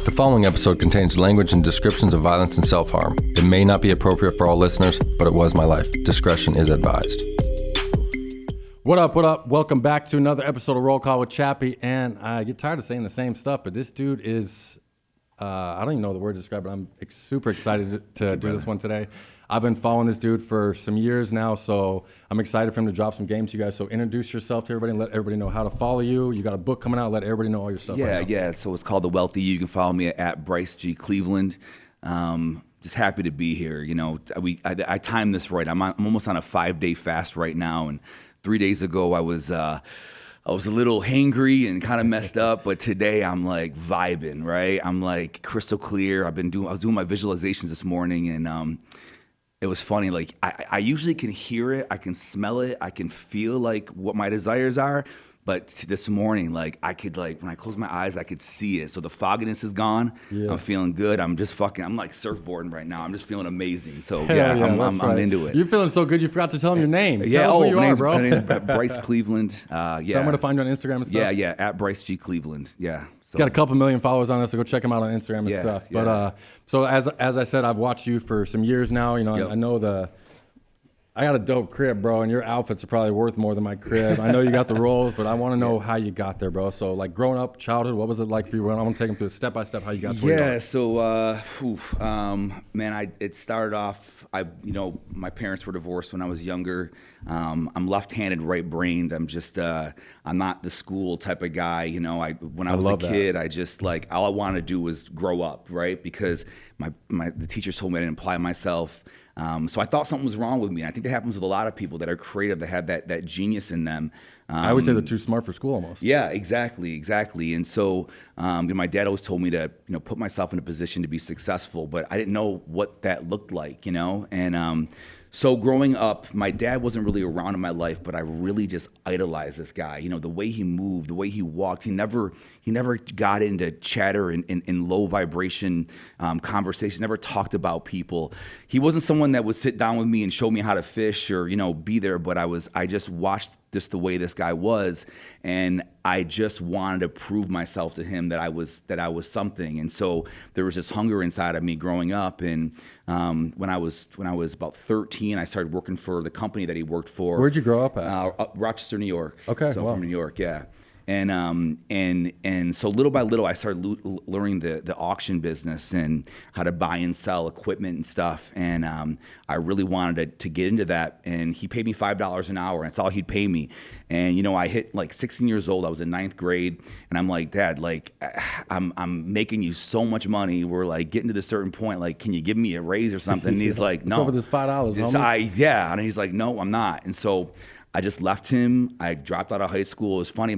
The following episode contains language and descriptions of violence and self-harm. It may not be appropriate for all listeners, but it was my life. Discretion is advised. What up, what up? Welcome back to another episode of Roll Call with Chappie. And I get tired of saying the same stuff, but this dude is, I don't even know the word to describe it. I'm super excited to do this one today. I've been following this dude for some years now, so I'm excited for him to drop some game to you guys. So introduce yourself to everybody and let everybody know how to follow you. You got a book coming out. Let everybody know all your stuff. Yeah. So it's called The Wealthy You. You can follow me at Bryce G. Cleveland. Just happy to be here. You know, I timed this right. I'm almost on a 5-day fast right now, and 3 days ago I was a little hangry and kind of messed up, but today I'm like vibing, right? I'm like crystal clear. I was doing my visualizations this morning, and it was funny. Like I usually can hear it, I can smell it, I can feel like what my desires are. But this morning, like I could, like when I close my eyes, I could see it. So the fogginess is gone. Yeah. I'm feeling good. I'm like surfboarding right now. I'm just feeling amazing. So I'm into it. You're feeling so good. You forgot to tell them your name. Yeah. Tell them who you are, bro. My name's Bryce Cleveland. Yeah. So I'm gonna find you on Instagram and stuff. Yeah. At Bryce G Cleveland. Yeah. So. Got a couple million followers on this, so go check him out on Instagram and stuff. But so as I said, I've watched you for some years now. You know, yep. I know I got a dope crib, bro, and your outfits are probably worth more than my crib. I know you got the rolls, but I want to know how you got there, bro. So, like, growing up, childhood, what was it like for you? I want to take them through step by step how you got to where you are. So, it started off. My parents were divorced when I was younger. I'm left-handed, right-brained. I'm not the school type of guy. You know, when I was a kid, I just all I wanted to do was grow up, right? Because the teachers told me I didn't apply myself. So I thought something was wrong with me. And I think that happens with a lot of people that are creative, that have that genius in them. I always say they're too smart for school almost. Yeah, exactly. And so my dad always told me to put myself in a position to be successful, but I didn't know what that looked like, And so growing up, my dad wasn't really around in my life, but I really just idolized this guy. You know, the way he moved, the way he walked. He never got into chatter and low vibration conversation. Never talked about people. He wasn't someone that would sit down with me and show me how to fish or be there. But I just watched just the way this guy was, and I just wanted to prove myself to him that I was something. And so there was this hunger inside of me growing up. And when I was about 13, I started working for the company that he worked for. Where'd you grow up at? Rochester, New York. Okay, so wow. From New York, yeah. And so little by little, I started learning the auction business and how to buy and sell equipment and stuff. And I really wanted to get into that. And he paid me $5 an hour. And that's all he'd pay me. And I hit like 16 years old. I was in 9th grade, and I'm like, Dad, like I'm making you so much money. We're like getting to this certain point. Like, can you give me a raise or something? And he's like, No. Over this $5, homie. And he's like, No, I'm not. And so I just left him. I dropped out of high school. It was funny.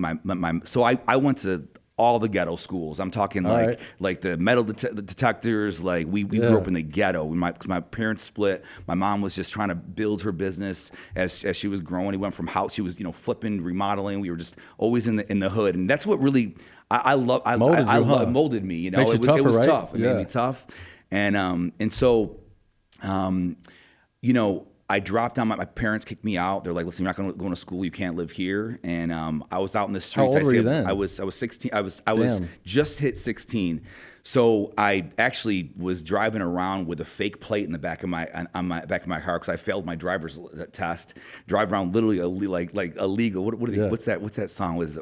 So I went to all the ghetto schools. I'm talking like the metal detectors. Like we grew up in the ghetto. My parents split. My mom was just trying to build her business as she was growing. He went from house. She was flipping, remodeling. We were just always in the hood, and that's what really I love. Molded me. Makes it tougher, was right? tough. It made me tough, and so I dropped down. My parents kicked me out. They're like, "Listen, you're not going to go to school. You can't live here." And I was out in the streets. How old were you then? I was 16. I was just hit 16. So I actually was driving around with a fake plate in the back of my car because I failed my driver's test. Drive around literally like illegal. What's that song? Was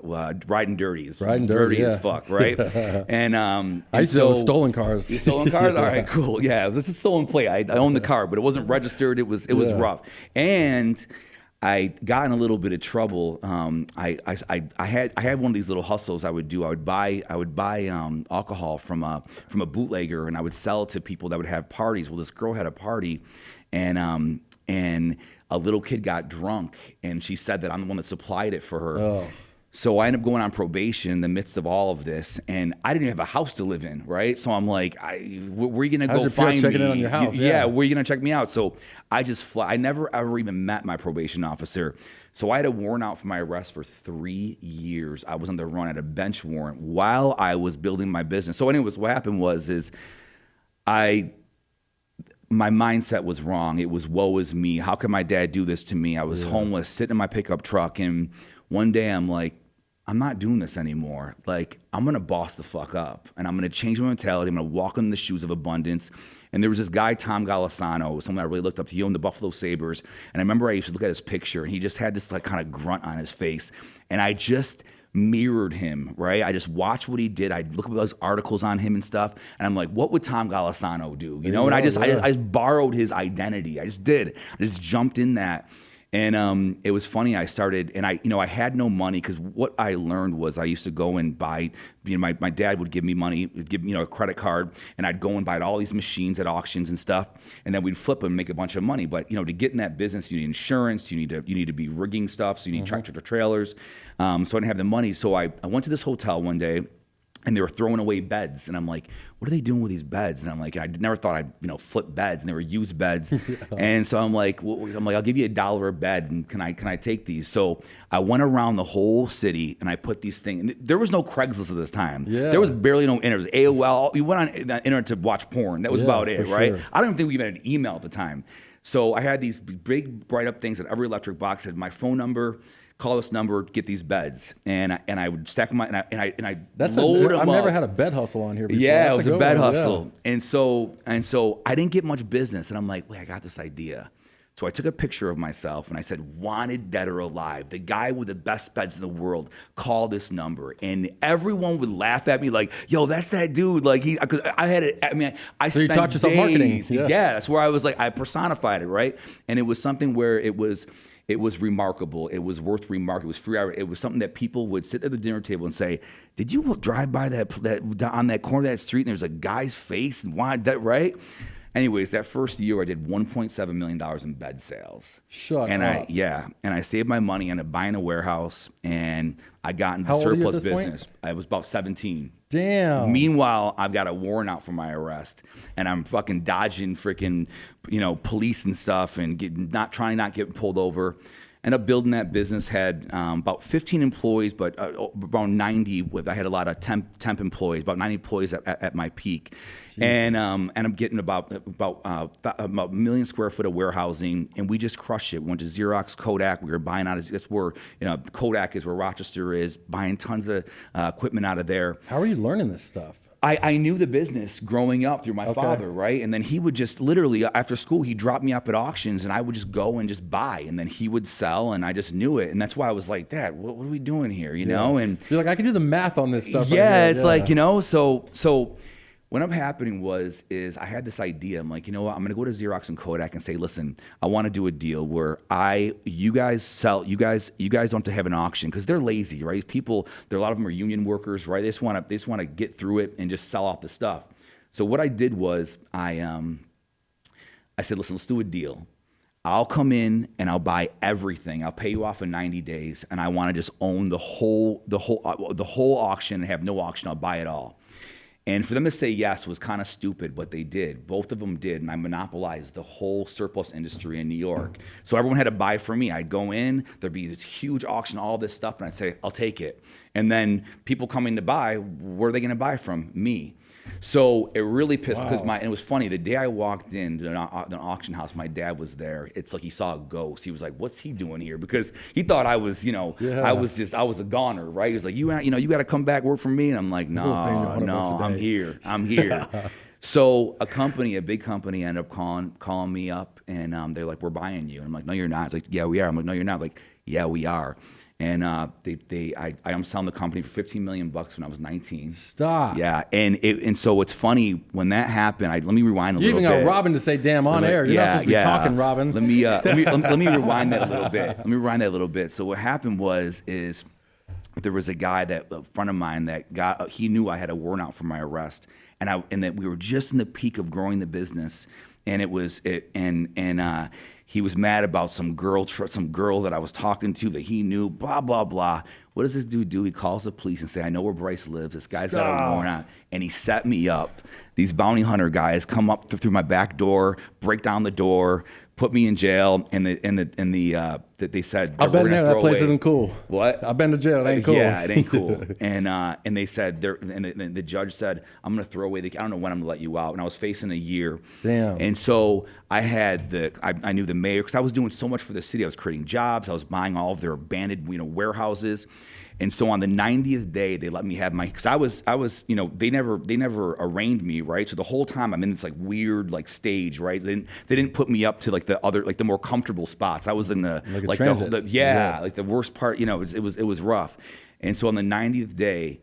Riding Dirty? It's Riding dirty yeah. as fuck, right? And I used to deal with stolen cars. Stolen cars? All right, cool. Yeah, it was just a stolen plate. I owned the car, but it wasn't registered. It was rough. And I got in a little bit of trouble. I had one of these little hustles I would do. I would buy alcohol from a bootlegger, and I would sell it to people that would have parties. Well, this girl had a party, and a little kid got drunk, and she said that I'm the one that supplied it for her. Oh. So I ended up going on probation in the midst of all of this, and I didn't even have a house to live in, right? So I'm like, where are you going to go find me? Checking in on your house? Yeah, where are you going to check me out? So I just I never ever even met my probation officer. So I had a warrant out for my arrest for 3 years. I was on the run at a bench warrant while I was building my business. So anyways, what happened was my mindset was wrong. It was woe is me. How could my dad do this to me? I was homeless, sitting in my pickup truck, and one day I'm like, I'm not doing this anymore. Like, I'm going to boss the fuck up, and I'm going to change my mentality. I'm going to walk in the shoes of abundance. And there was this guy, Tom Golisano, someone I really looked up to. He owned the Buffalo Sabres. And I remember I used to look at his picture, and he just had this like kind of grunt on his face. And I just mirrored him, right? I just watched what he did. I'd look up those articles on him and stuff, and I'm like, what would Tom Golisano do? You know? And I just borrowed his identity. I just did. I just jumped in that. And it was funny. I started, and I had no money, because what I learned was I used to go and buy. My dad would give me money, give a credit card, and I'd go and buy all these machines at auctions and stuff, and then we'd flip them and make a bunch of money. But to get in that business, you need insurance, you need to be rigging stuff, so you need tractor trailers. So I didn't have the money, so I went to this hotel one day. And they were throwing away beds, and I'm like, "What are they doing with these beds?" And I'm like, I never thought I'd flip beds, and they were used beds. And so I'm like, I'll give you $1 a bed, and can I take these? So I went around the whole city, and I put these things. There was no Craigslist at this time. Yeah. There was barely no internet. It was AOL. You went on the internet to watch porn. That was about it, right? Sure. I don't even think we even had an email at the time. So I had these big bright up things that every electric box had my phone number. Call this number, get these beds, and I would stack them, and I load them up. I've never had a bed hustle on here before. Yeah, it was a bed hustle, yeah. and so I didn't get much business, and I'm like, wait, I got this idea. So I took a picture of myself, and I said, wanted, dead or alive, the guy with the best beds in the world, call this number. And everyone would laugh at me like, yo, that's that dude. Like, because I had it, I so spent you taught yourself days, marketing. Yeah, that's where I was like, I personified it, right? And it was something where it was remarkable. It was worth remarking. It was free. It was something that people would sit at the dinner table and say, did you drive by that on that corner of that street and there's a guy's face and why that, right? Anyways, that first year I did $1.7 million in bed sales. Shut up. And I saved my money and buying a warehouse, and I got into How old are you surplus at this business. point? I was about 17. Damn. Meanwhile, I've got a warrant out for my arrest, and I'm fucking dodging freaking, police and stuff, and trying not get pulled over. Ended up building that business. Had about 15 employees, but about 90. I had a lot of temp employees, about 90 employees at my peak. Jeez. And I'm getting about a million square foot of warehousing, and we just crushed it. We went to Xerox, Kodak. We were buying out of, that's where Kodak is, where Rochester is, buying tons of equipment out of there. How are you learning this stuff? I knew the business growing up through my father, right? And then he would just literally, after school, he'd drop me up at auctions, and I would just go and just buy, and then he would sell, and I just knew it. And that's why I was like, Dad, what are we doing here, you know? And you're like, I can do the math on this stuff. Yeah, right, it's like, so what ended up happening is I had this idea. I'm like, you know what? I'm going to go to Xerox and Kodak and say, listen, I want to do a deal where you guys don't have to have an auction, because they're lazy, right? People, a lot of them are union workers, right? They just want to get through it and just sell off the stuff. So what I did was I said, listen, let's do a deal. I'll come in and I'll buy everything. I'll pay you off in 90 days, and I want to just own the whole auction and have no auction. I'll buy it all. And for them to say yes was kind of stupid, but they did. Both of them did, and I monopolized the whole surplus industry in New York. So everyone had to buy from me. I'd go in, there'd be this huge auction, all this stuff, and I'd say, I'll take it. And then people coming to buy, where are they going to buy from? Me. So it really pissed, because and it was funny, the day I walked into an auction house, my dad was there. It's like he saw a ghost. He was like, what's he doing here? Because he thought I was, I was a goner, right? He was like, you got to come back work for me. And I'm like, no, I'm here. So a big company ended up calling me up, and they're like, we're buying you. And I'm like, no, you're not. It's like, yeah, we are. I'm like, no, you're not. Like, yeah, we are. And I am selling the company for $15 million when I was 19. Stop. Yeah, and so it's funny when that happened. Let me rewind a little bit. You even got Robin to say "damn" on air. You're not supposed to be talking, Robin. Let me rewind that a little bit. So what happened is there was a friend of mine that he knew I had a warrant out for my arrest, and that we were just in the peak of growing the business, and he was mad about some girl that I was talking to that he knew, blah, blah, blah. What does this dude do? He calls the police and say, I know where Bryce lives. This guy's got a warrant out. And he set me up. These bounty hunter guys come up through my back door, break down the door, put me in jail, and they said, I've been there. That place isn't cool. What? I've been to jail. It ain't cool. Yeah, it ain't cool. And they said, and the judge said, I'm going to throw away I don't know when I'm going to let you out. And I was facing a year. Damn. And so I knew the mayor, because I was doing so much for the city. I was creating jobs. I was buying all of their abandoned, warehouses. And so on the 90th day, they let me have because I was, they never arraigned me, right? So the whole time I'm in this like weird like stage, right? They didn't put me up to like the other, like the more comfortable spots. I was in the, like like the worst part, it was rough. And so on the 90th day,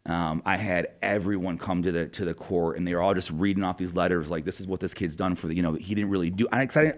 I had everyone come to the court, and they were all just reading off these letters, like, this is what this kid's done for he didn't really do.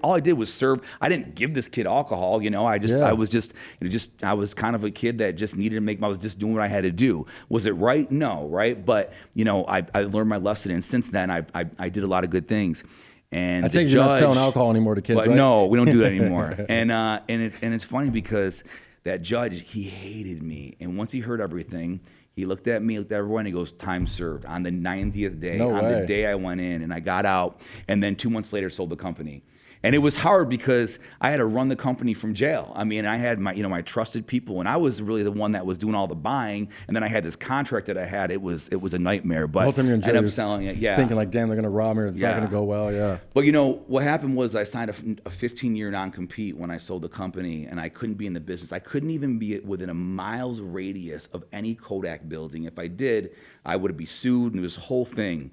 All I did was serve. I didn't give this kid alcohol, I was kind of a kid that just needed to I was just doing what I had to do. Was it right? No, right? But, I learned my lesson, and since then, I did a lot of good things. And I take you're not selling alcohol anymore to kids, but right? No, we don't do that anymore. and it's funny because that judge, he hated me, and once he heard everything, he looked at me, looked at everyone, and he goes, time served. On the 90th day, the day I went in, and I got out, and then 2 months later sold the company. And it was hard because I had to run the company from jail. I mean, I had my trusted people, and I was really the one that was doing all the buying. And then I had this contract that I had. It was a nightmare. But the whole time you're in jail, I ended up selling it. Yeah, thinking like, damn, they're gonna rob me. Or it's not gonna go well. Yeah. But what happened was I signed a 15-year non-compete when I sold the company, and I couldn't be in the business. I couldn't even be within a mile's radius of any Kodak building. If I did, I would be sued, and it was a whole thing.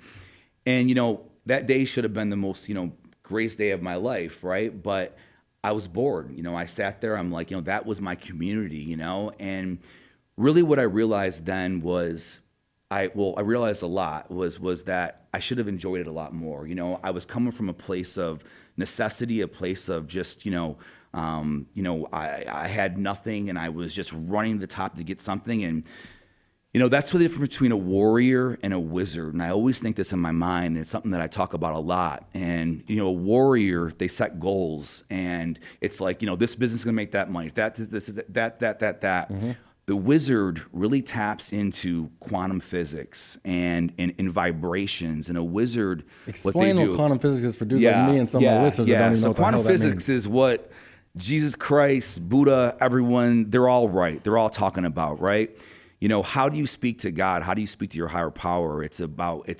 And that day should have been the most greatest day of my life, right? But I was bored. I sat there, I'm like, that was my community, and really what I realized then was, I realized a lot was that I should have enjoyed it a lot more. I was coming from a place of necessity, a place of just, I had nothing, and I was just running to the top to get something. And that's the difference between a warrior and a wizard. And I always think this in my mind, and it's something that I talk about a lot. And, a warrior, they set goals, and it's like, this business is going to make that money. This is that. Mm-hmm. The wizard really taps into quantum physics and vibrations. And a wizard, explain what quantum physics is for dudes like me and some of my listeners that don't even know what the hell that means. Quantum physics is what Jesus Christ, Buddha, everyone, they're all right. They're all talking about, right? How do you speak to God? How do you speak to your higher power? It's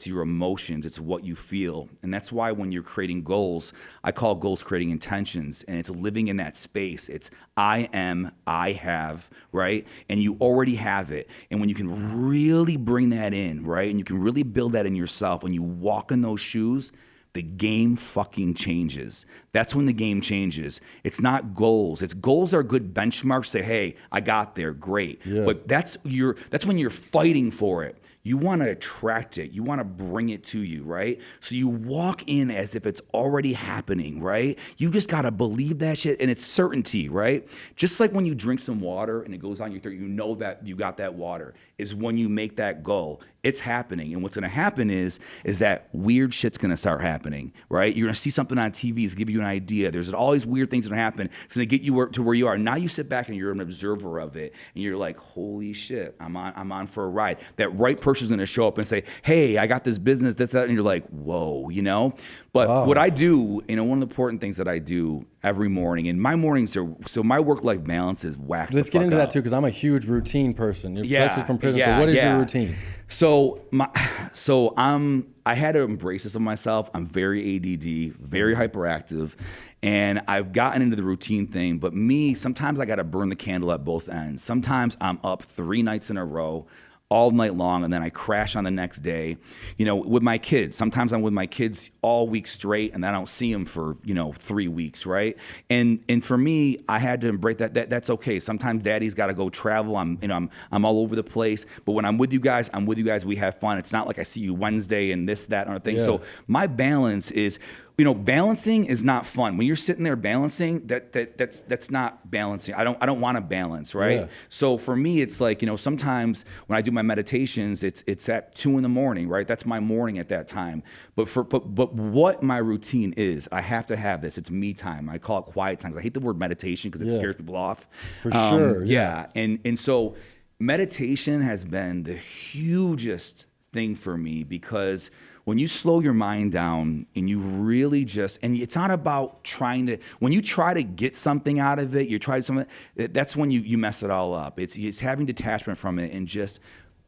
your emotions. It's what you feel. And that's why when you're creating goals, I call goals creating intentions. And it's living in that space. It's I am, I have, right? And you already have it. And when you can really bring that in, right? And you can really build that in yourself, when you walk in those shoes, the game fucking changes. That's when the game changes. It's not goals. Goals are good benchmarks. Say, hey, I got there, great. Yeah. But that's when you're fighting for it. You want to attract it. You want to bring it to you, right? So you walk in as if it's already happening, right? You just got to believe that shit, and it's certainty, right? Just like when you drink some water and it goes on your throat, you know that you got that water. Is when you make that goal, it's happening. And what's going to happen is that weird shit's going to start happening, right? You're going to see something on TV to give you an idea. There's all these weird things that happen. It's going to get you to where you are. Now you sit back and you're an observer of it, and you're like, holy shit, I'm on for a ride. That right person's going to show up and say, hey, I got this business, this, that, and you're like, whoa, But what I do, one of the important things that I do every morning, and my mornings are, so my work-life balance is whacked. Let's get into that too, because I'm a huge routine person. Especially from prison. So what is your routine? So I had to embrace this of myself. I'm very ADD, very hyperactive, and I've gotten into the routine thing. But sometimes I got to burn the candle at both ends. Sometimes I'm up 3 nights in a row, all night long, and then I crash on the next day. With my kids, sometimes I'm with my kids all week straight, and I don't see them for 3 weeks, right? And for me, I had to embrace that. That's okay. Sometimes Daddy's got to go travel. I'm all over the place. But when I'm with you guys, we have fun. It's not like I see you Wednesday and this, that, and other thing. Yeah. So my balance is, balancing is not fun. When you're sitting there balancing, that's not balancing. I don't want to balance, right? Yeah. So for me, it's like, sometimes when I do my meditations, it's at 2 a.m, right? That's my morning at that time. But what my routine is, I have to have this. It's me time. I call it quiet time, because I hate the word meditation because it scares people off. For sure. Yeah. And so meditation has been the hugest thing for me, because when you slow your mind down and you really and it's not about when you try to get something out of it, that's when you mess it all up. It's having detachment from it and just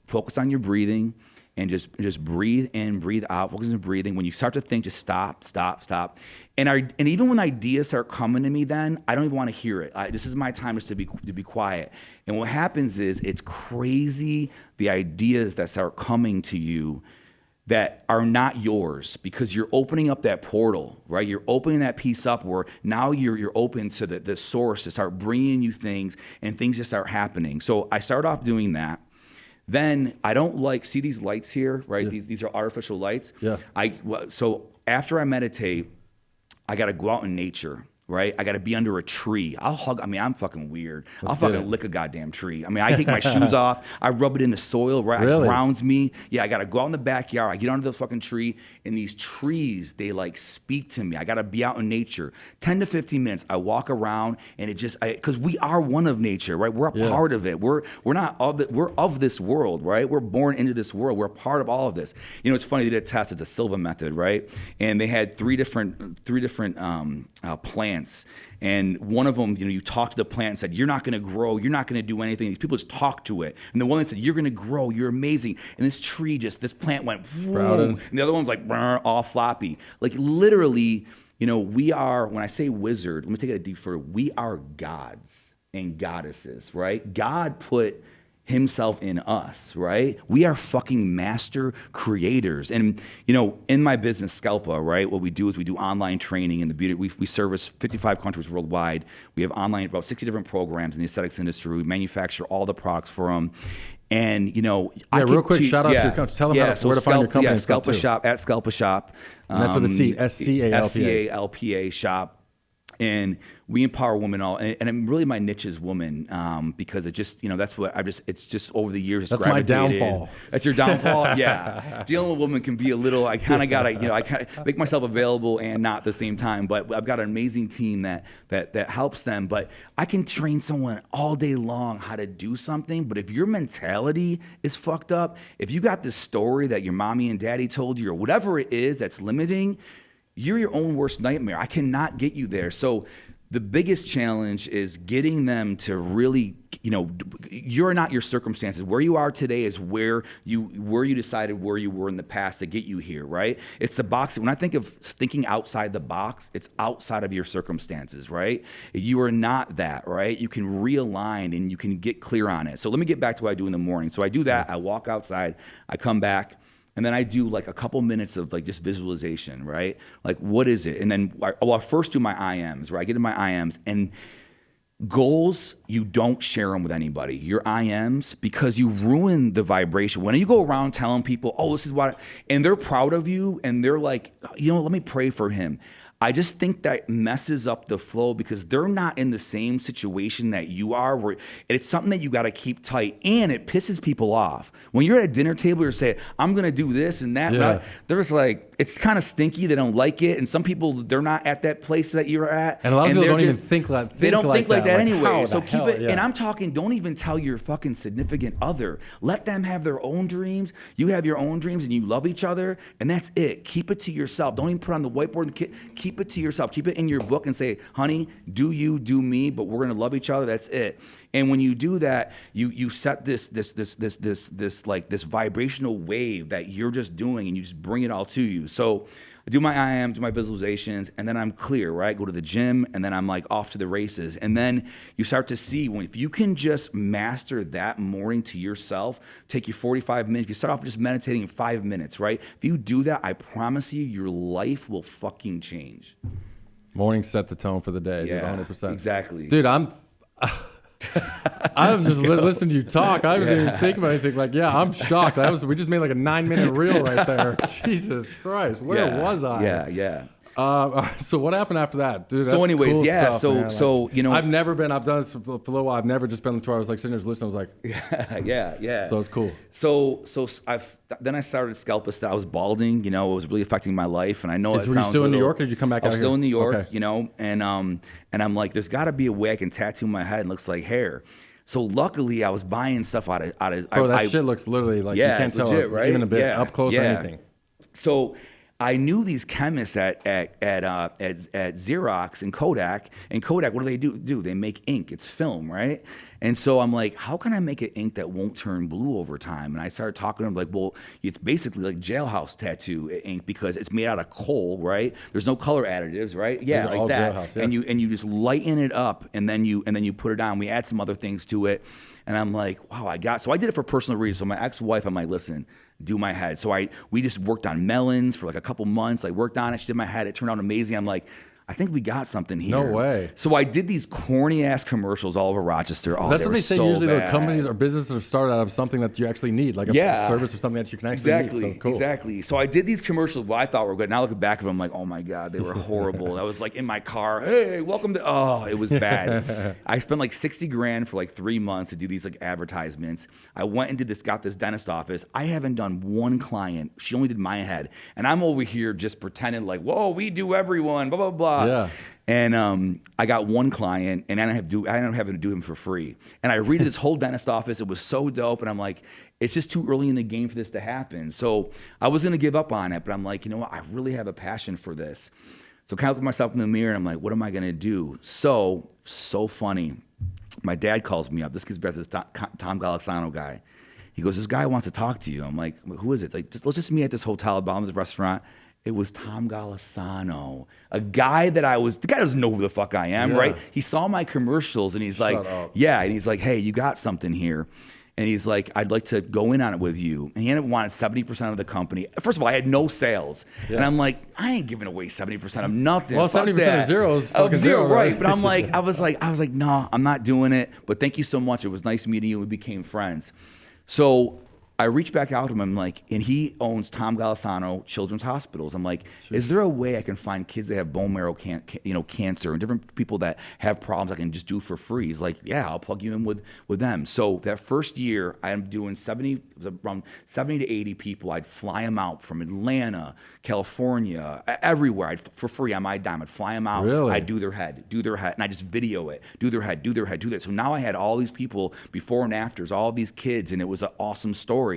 focus on your breathing and just breathe in, breathe out, focus on breathing. When you start to think, just stop. And even when ideas start coming to me, then I don't even want to hear it. This is my time just to be quiet. And what happens is it's crazy the ideas that start coming to you that are not yours, because you're opening up that portal, right? You're opening that piece up where now you're open to the source to start bringing you things, and things just start happening. So I start off doing that. Then I don't see these lights here, right? Yeah. These are artificial lights. Yeah. So after I meditate, I got to go out in nature. Right? I got to be under a tree. I'm fucking weird. I'll fucking lick a goddamn tree. I take my shoes off. I rub it in the soil, right? Really? It grounds me. Yeah, I got to go out in the backyard. I get under the fucking tree, and these trees, they speak to me. I got to be out in nature. 10 to 15 minutes. I walk around, and because we are one of nature, right? We're a part of it. We're not we're of this world, right? We're born into this world. We're a part of all of this. It's funny, they did a test. It's a Silva method, right? And they had three different plants. And one of them, you talk to the plant and said, you're not going to grow, you're not going to do anything. These people just talk to it. And the one that said, you're going to grow, you're amazing. And this plant went, and the other one's all floppy. Literally, we are, when I say wizard, let me take it a deep further. We are gods and goddesses, right? God put himself in us, right? We are fucking master creators. And, in my business, Scalpa, right, what we do is we do online training in the beauty. We service 55 countries worldwide. We have about 60 different programs in the aesthetics industry. We manufacture all the products for them. And, real quick, shout out to your company. Tell them where to find your company. Yeah, Scalpa Shop, at Scalpa Shop. And that's with a C, Scalpa. Scalpa Shop. And we empower women and really my niche is women, because it just, that's what it's just over the years. That's my downfall. That's your downfall? Yeah. Dealing with women can be a little, I kind of got to, I kind of make myself available and not at the same time, but I've got an amazing team that helps them. But I can train someone all day long how to do something, but if your mentality is fucked up, if you got this story that your mommy and daddy told you or whatever it is that's limiting, you're your own worst nightmare. I cannot get you there. So the biggest challenge is getting them to really, you're not your circumstances. Where you are today is where you decided where you were in the past to get you here, right? It's the box. When I think of thinking outside the box, it's outside of your circumstances, right? You are not that, right? You can realign and you can get clear on it. So let me get back to what I do in the morning. So I do that. I walk outside. I come back. And then I do a couple minutes of just visualization, right? What is it? And then I'll first do my IMs, right? I get in my IMs, and goals, you don't share them with anybody. Your IMs, because you ruin the vibration. When you go around telling people, oh, this is what, and they're proud of you, and they're like, let me pray for him. I just think that messes up the flow because they're not in the same situation that you are. Where it's something that you got to keep tight, and it pisses people off. When you're at a dinner table, you're saying, I'm going to do this and that. Yeah. They're just it's kind of stinky. They don't like it. And some people, they're not at that place that you're at. And a lot of people don't even think like that. They don't think like that anyway. So keep it. Yeah. And I'm talking, don't even tell your fucking significant other. Let them have their own dreams. You have your own dreams and you love each other. And that's it. Keep it to yourself. Don't even put it on the whiteboard. Keep it to yourself. Keep it in your book and say, honey, do you, do me, but we're going to love each other. That's it. And when you do that, you set this vibrational wave that you're just doing, and you just bring it all to you. So I do my IM, do my visualizations, and then I'm clear, right? Go to the gym, and then I'm off to the races. And then you start to see if you can just master that morning to yourself, take you 45 minutes. You start off just meditating in 5 minutes, right? If you do that, I promise you, your life will fucking change. Morning set the tone for the day. Yeah, 100%. Exactly. Dude, I was just listening to you talk. I didn't even think about anything. I'm shocked. We just made a 9-minute reel right there. Jesus Christ, where was I? Yeah. So what happened after that, dude? So anyways, cool yeah. Stuff, so I've done this for a little while. I've never just been to where I was sitting there listening. I was yeah. So it's cool. So then I started Scalpa. I was balding. It was really affecting my life, and I know it sounds. Were you still in New York, or did you come back out here? I was still in New York, okay. And I'm like, there's got to be a way I can tattoo my head and looks like hair. So luckily, I was buying stuff out of. Bro, that shit looks literally you can't tell legit, right? Even a bit up close or anything. So I knew these chemists at Xerox and Kodak. And Kodak, what do? They make ink. It's film, right? And so I'm like, how can I make an ink that won't turn blue over time? And I started talking to them like, well, it's basically like jailhouse tattoo ink because it's made out of coal, right? There's no color additives, right? Yeah, like all that. jailhouse, yeah. And you just lighten it up, and then you put it on. We add some other things to it, and I'm like, wow, so I did it for personal reasons. So my ex-wife, I'm like, listen, do my head. So we just worked on melons for like a couple months. I worked on it. She did my head. It turned out amazing. I'm like, I think we got something here. No way. So I did these corny ass commercials all over Rochester. Oh, That's what they say. so Usually, bad. the companies or businesses are started out of something that you actually need, like a service or something that you can actually need. So cool. Exactly. So I did these commercials. What I thought were good. Now looking back at them, I'm like, oh my god, they were horrible. I was like in my car. Hey, welcome to. Oh, it was bad. I spent like $60,000 for like 3 months to do these like advertisements. I went and got this dentist office. I haven't done one client. She only did my head, and I'm over here just pretending like, whoa, we do everyone. Blah blah blah. Yeah. And I got one client, and I ended up having to do him for free. And I redid this whole dentist office. It was so dope. And I'm like, it's just too early in the game for this to happen. So I was going to give up on it. But I'm like, you know what? I really have a passion for this. So kind of looked at myself in the mirror, and I'm like, what am I going to do? So funny. My dad calls me up. This gets back to this Tom Golisano guy. He goes, this guy wants to talk to you. I'm like, who is it? Like, let's just meet at this hotel at the bottom of the restaurant. It was Tom Golisano, a guy the guy doesn't know who the fuck I am, right? He saw my commercials and he's like, yeah. And he's like, hey, you got something here. And he's like, I'd like to go in on it with you. And he ended up wanting 70% of the company. First of all, I had no sales. Yeah. And I'm like, I ain't giving away 70% of nothing. Well, 70% of zero is fucking zero, right? right? But I'm like, I was like, no, I'm not doing it. But thank you so much. It was nice meeting you. We became friends. So I reached back out to him. I'm like, and he owns Tom Golisano Children's Hospitals. I'm like, is there a way I can find kids that have bone marrow cancer and different people that have problems I can just do for free? He's like, yeah, I'll plug you in with them. So that first year, I'm doing around 70 to 80 people. I'd fly them out from Atlanta, California, everywhere. For free on my dime. I'd fly them out. Really? I'd do their head, and I just video it. Do their head, do that. So now I had all these people before and afters, all these kids, and it was an awesome story.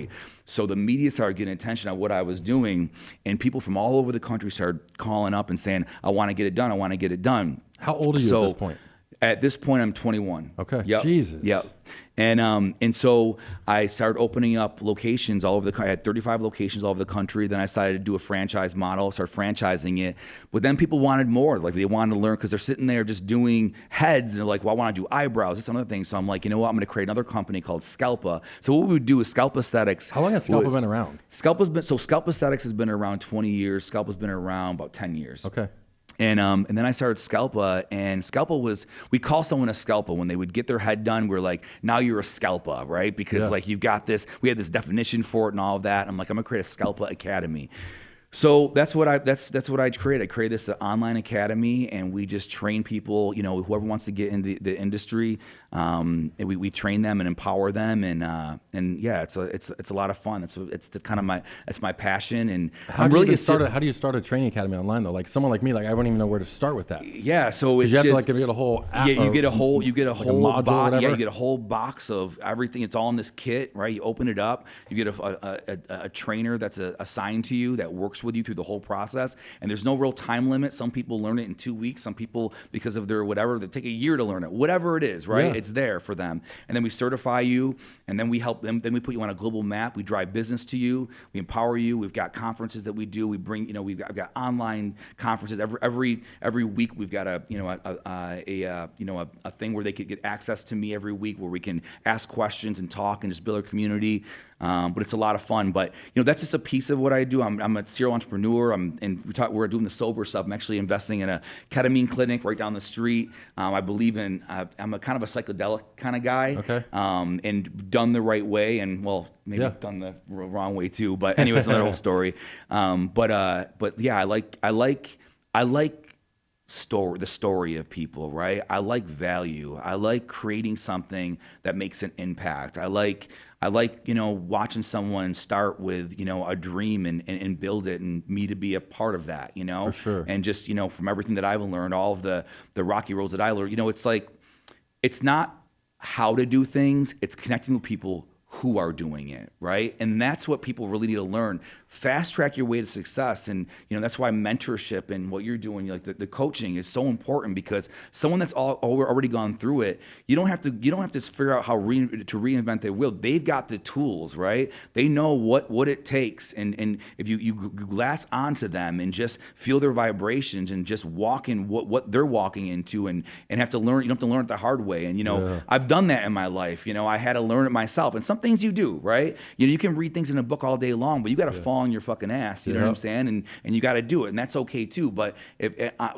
So the media started getting attention on what I was doing, and people from all over the country started calling up and saying, I want to get it done. I want to get it done. How old are you at this point? At this point, I'm 21. Okay. Yep. Jesus. Yep. And so I started opening up locations all over the country. I had 35 locations all over the country. Then I started to do a franchise model, start franchising it. But then people wanted more. Like they wanted to learn because they're sitting there just doing heads. And they're like, well, I want to do eyebrows. This another thing. So I'm like, you know what? I'm going to create another company called Scalpa. So what we would do is Scalp Aesthetics. How long has Scalpa been around? Scalp Aesthetics has been around 20 years. Scalpa's been around about 10 years. Okay. And then I started Scalpa, and Scalpa was, we'd call someone a Scalpa when they would get their head done. We're like, now you're a Scalpa, right? Because like you've got this, we had this definition for it and all of that. I'm like, I'm gonna create a Scalpa Academy. So that's what I created. I created this online academy, and we just train people, whoever wants to get into the industry. And we train them and empower them, and yeah, it's a lot of fun. It's my passion, and how do you start a training academy online though? Like someone like me, like I wouldn't even know where to start with that. Yeah, so it's you have to like get a whole app. Yeah, you get a whole module, you get a whole box of everything. It's all in this kit, right? You open it up, you get a trainer that's assigned to you that works with you through the whole process, and there's no real time limit. Some people learn it in 2 weeks. Some people, because of their whatever, they take a year to learn it. Whatever it is, right? Yeah. It's there for them. And then we certify you, and then we help them. Then we put you on a global map. We drive business to you. We empower you. We've got conferences that we do. We bring, I've got online conferences every week. We've got a thing where they could get access to me every week, where we can ask questions and talk and just build a community. But it's a lot of fun. But that's just a piece of what I do. I'm a serial entrepreneur. We're doing the sober stuff. I'm actually investing in a ketamine clinic right down the street. I believe in. I'm a kind of a psychedelic kind of guy. Okay. And done the right way, and maybe done the wrong way too. But anyway, it's another whole story. But yeah, I like the story of people, right? I like value. I like creating something that makes an impact. I like watching someone start with, a dream and build it, and me to be a part of that, For sure. And just, from everything that I've learned, all of the rocky roads that I learned, it's like, it's not how to do things, it's connecting with people who are doing it, right? And that's what people really need to learn. Fast track your way to success. And, that's why mentorship and what you're doing, like the coaching is so important, because someone that's already gone through it, you don't have to figure out how to reinvent their wheel. They've got the tools, right? They know what it takes. And if you glass onto them and just feel their vibrations and just walk in what they're walking into and have to learn, you don't have to learn it the hard way. And, I've done that in my life. I had to learn it myself. And some things you do, right? You can read things in a book all day long, but you got to fall on your fucking ass. You know what I'm saying? And you got to do it, and that's okay too. But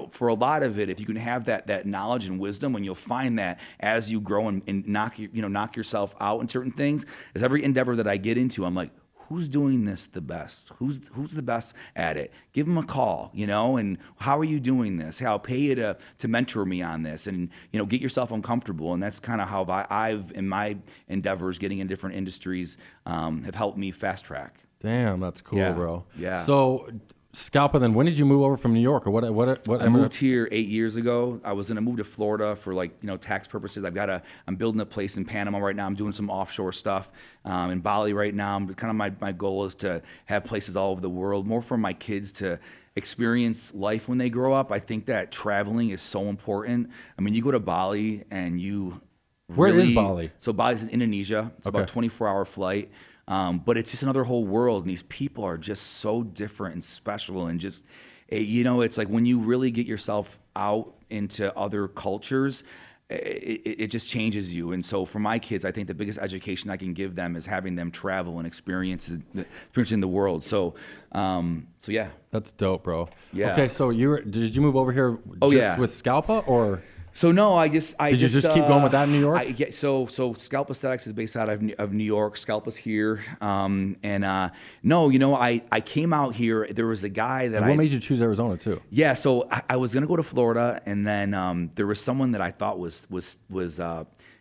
for a lot of it, if you can have that knowledge and wisdom, and you'll find that as you grow and knock yourself out in certain things, is every endeavor that I get into, I'm like, who's doing this the best? Who's the best at it? Give them a call, and how are you doing this? Hey, I'll pay you to mentor me on this, and get yourself uncomfortable. And that's kind of how I've in my endeavors, getting in different industries, have helped me fast track. Damn, that's cool, bro. Yeah. So, Scalpa, then when did you move over from New York, or what? I moved here 8 years ago. I was gonna move to Florida for tax purposes. I'm building a place in Panama right now. I'm doing some offshore stuff in Bali right now. Kind of my goal is to have places all over the world, more for my kids to experience life when they grow up. I think that traveling is so important. I mean, you go to Bali and you. Where is Bali? So Bali's in Indonesia. It's about a 24-hour flight. But it's just another whole world, and these people are just so different and special, and just, it's like when you really get yourself out into other cultures, it just changes you. And so for my kids, I think the biggest education I can give them is having them travel and experiencing the world. So yeah. That's dope, bro. Yeah. Okay, so did you move over here with Scalpa, or? So no, Did you just keep going with that in New York? So Scalp Aesthetics is based out of New York. Scalp is here, I came out here. There was a guy that. And what made you choose Arizona too? Yeah, so I was gonna go to Florida, and then there was someone that I thought was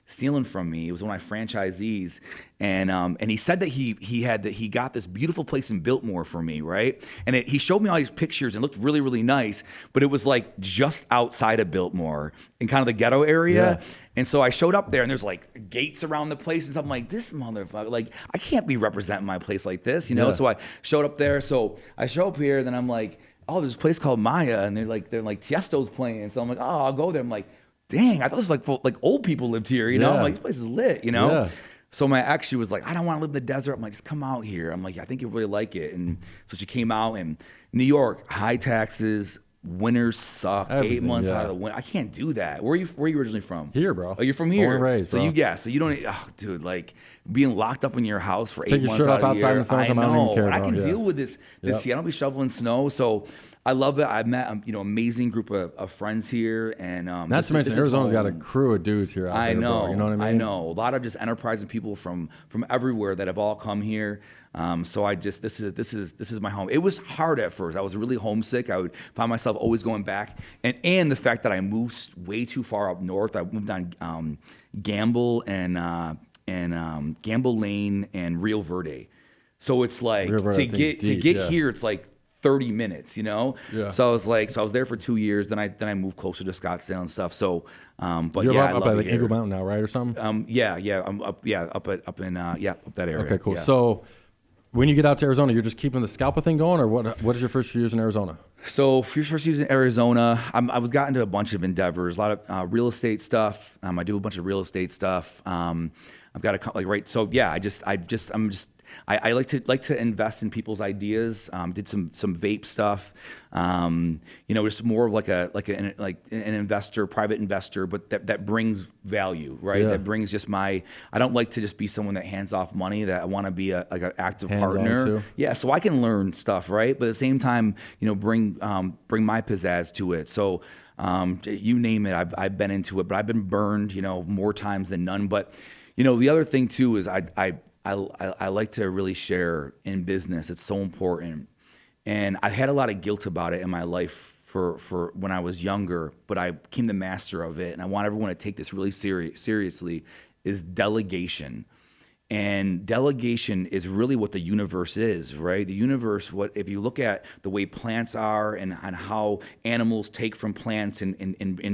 stealing from me. It was one of my franchisees, and he said that he got this beautiful place in Biltmore for me, right? And he showed me all these pictures and it looked really, really nice, but it was like just outside of Biltmore in kind of the ghetto area. Yeah. And so I showed up there, and there's like gates around the place, and so I'm like, this motherfucker, like I can't be representing my place like this, Yeah. So I showed up there. So I show up here, then I'm like, oh, there's a place called Maya, and they're like Tiesto's playing. So I'm like, oh, I'll go there. I'm like, dang, I thought this was like old people lived here, I'm like, this place is lit, Yeah. So my ex, she was like, I don't want to live in the desert. I'm like, just come out here. I'm like, I think you'll really like it. And so she came out, and New York, high taxes, winters suck. Everything, 8 months out of the winter. I can't do that. Where are you originally from? Here, bro. Oh, you're from here. Born and raised, so bro. So you don't, dude, like being locked up in your house for Take 8 months out of the year. I know. I can deal with this heat. I don't be shoveling snow. So I love it. I've met amazing group of friends here, and not to mention Arizona's got a crew of dudes here. I know. Bro. You know what I mean? I know. A lot of just enterprising people from everywhere that have all come here. So this is my home. It was hard at first. I was really homesick. I would find myself always going back, and the fact that I moved way too far up north. I moved on Gamble and Gamble Lane and Rio Verde. So it's like to get here, it's like 30 minutes, Yeah. So I was there for 2 years. Then I moved closer to Scottsdale and stuff. So, but you're yeah, up at Eagle Mountain now, right, or something? I'm up that area. Okay, cool. Yeah. So when you get out to Arizona, you're just keeping the Scalpa thing going, or what is your first few years in Arizona? So first years in Arizona, I was got into a bunch of endeavors, a lot of real estate stuff. I do a bunch of real estate stuff. I've got I like to invest in people's ideas. Did some vape stuff. Just more of like an investor, private investor, but that brings value, right? Yeah. That brings just I don't like to just be someone that hands off money. That I want to be an active partner. Too. Yeah, so I can learn stuff, right? But at the same time, bring my pizzazz to it. So you name it, I've been into it, but I've been burned, more times than none. But the other thing too is I like to really share in business. It's so important. And I've had a lot of guilt about it in my life for when I was younger, but I became the master of it. And I want everyone to take this really seriously, is delegation. And delegation is really what the universe is, right? The universe, if you look at the way plants are and how animals take from plants and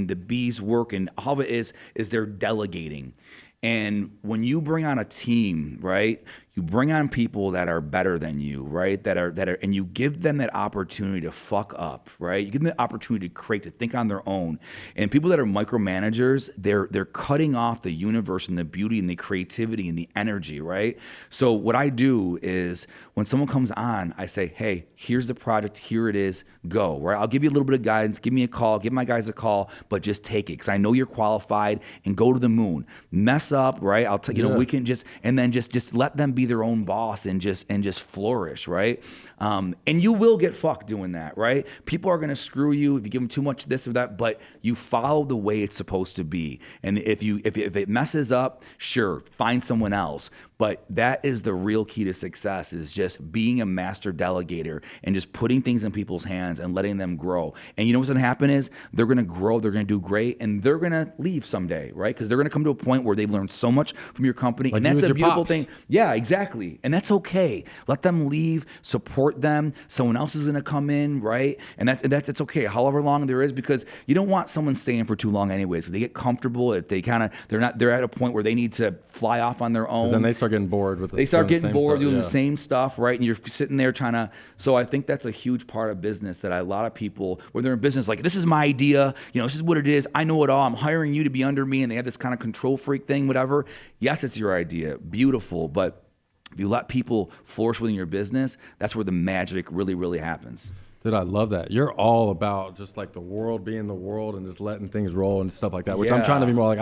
the bees work, and all of it is they're delegating. And when you bring on a team, right, you bring on people that are better than you, right, that are, and you give them that opportunity to fuck up, right? You give them the opportunity to create, to think on their own. And people that are micromanagers, they're cutting off the universe and the beauty and the creativity and the energy, right? So what I do is when someone comes on, I say, hey, here's the project, here it is, go, right? I'll give you a little bit of guidance, give me a call, give my guys a call, but just take it because I know you're qualified and go to the moon. Mess up, right? I'll tell you know, we can just, and then just let them be their own boss and just flourish, right? And you will get fucked doing that, right? People are going to screw you if you give them too much this or that, but you follow the way it's supposed to be. And if it messes up, sure, find someone else. But that is the real key to success, is just being a master delegator and just putting things in people's hands and letting them grow. And you know what's going to happen is they're going to grow, they're going to do great, and they're going to leave someday, right? Because they're going to come to a point where they've learned so much from your company. Like and that's a beautiful pops. thing. Yeah, exactly. And that's okay. Let them leave, support them. Someone else is going to come in, right? And that's okay, however long there is, because you don't want someone staying for too long anyways. They get comfortable. If they're at a point where they need to fly off on their own. Then they start getting bored with They start getting bored doing the the same stuff, right? And you're sitting there trying to. So I think that's a huge part of business that a lot of people, when they're in business, like, this is my idea, you know, this is what it is, I know it all, I'm hiring you to be under me, and they have this kind of control freak thing, whatever. Yes, it's your idea, beautiful, but if you let people flourish within your business, that's where the magic really, really happens. Dude, I love that. You're all about just like the world being the world and just letting things roll and stuff like that, which I'm trying to be more like.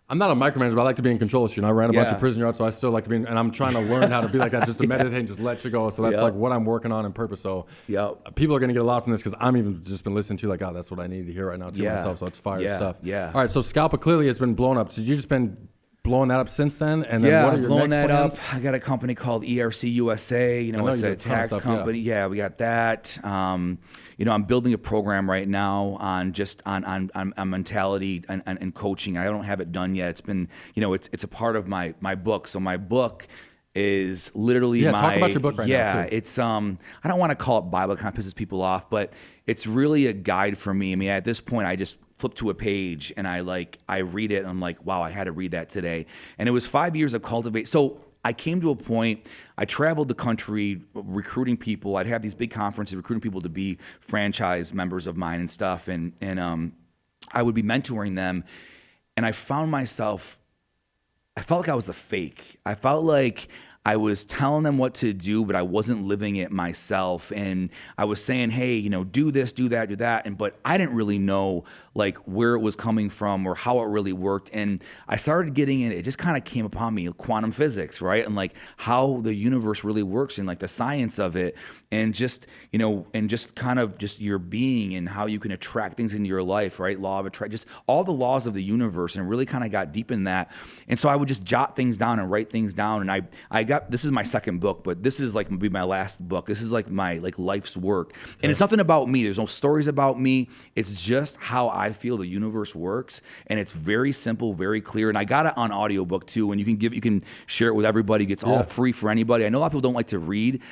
I'm not a micromanager, but I like to be in control of shit. I ran a bunch of prison yards, so I still like to be in, and I'm trying to learn how to be like that, just to meditate and just let you go. So that's like what I'm working on in purpose. So people are going to get a lot from this because I'm even just been listening to like, oh, that's what I need to hear right now to myself. So it's fire stuff. Yeah. All right, so Scalpa clearly has been blown up. So you just been blowing that up since then? And then what are your blowing next that plans? up. I got a company called ERC USA. You know, it's a tax company. Yeah, we got that. You know, I'm building a program right now on mentality and coaching. I don't have it done yet. It's been, you know, it's a part of my book. So my book is literally talk about your book right now, too. It's I don't want to call it Bible, it kind of pisses people off, but it's really a guide for me. I mean, at this point, I just flip to a page and I read it and I'm like, wow, I had to read that today. And it was 5 years of cultivate. So I came to a point, I traveled the country recruiting people. I'd have these big conferences recruiting people to be franchise members of mine and stuff. And I would be mentoring them. And I found myself, I felt like I was a fake. I felt like I was telling them what to do, but I wasn't living it myself. And I was saying, hey, you know, do this, do that, do that. But I didn't really know like where it was coming from or how it really worked. And I started getting it just kind of came upon me, quantum physics, right? And like how the universe really works and like the science of it. And just, you know, and just kind of just your being and how you can attract things into your life, right? Law of attraction, just all the laws of the universe, and really kind of got deep in that. And so I would just jot things down and write things down. And I got, this is my second book, but this is like be my last book. This is like my life's work. And it's nothing about me. There's no stories about me. It's just how I feel the universe works. And it's very simple, very clear. And I got it on audiobook too. And you can share it with everybody. It's all free for anybody. I know a lot of people don't like to read.